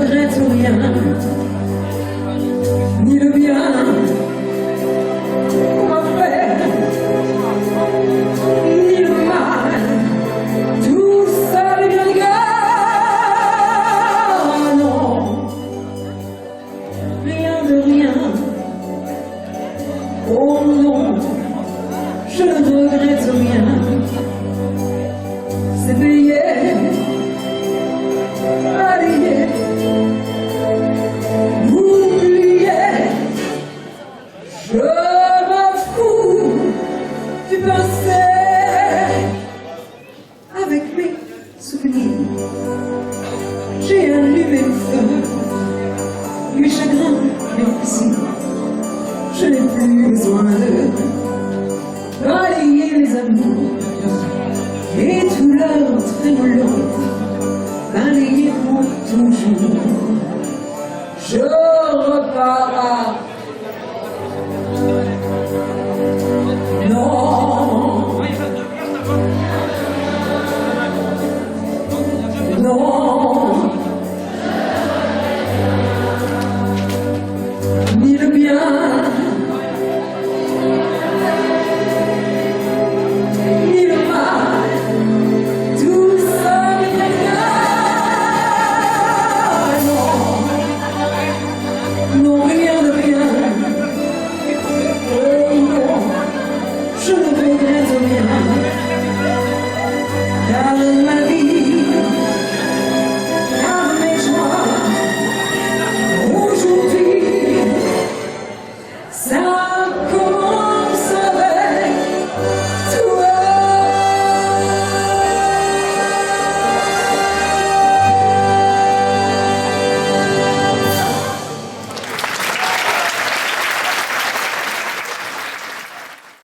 regrette rien, ni le bien qu'on m'a fait, ni le mal, tout ça me regarde. Non, rien de rien. Oh non, je ne regrette rien. C'est payé, balayé, oublié. Je m'en fous du passé. Avec mes souvenirs, j'ai allumé le feu. Mes chagrins, mes plaisirs, je n'ai plus besoin de balayer les amours et tout leur trémolo, balayer pour toujours. Je repars à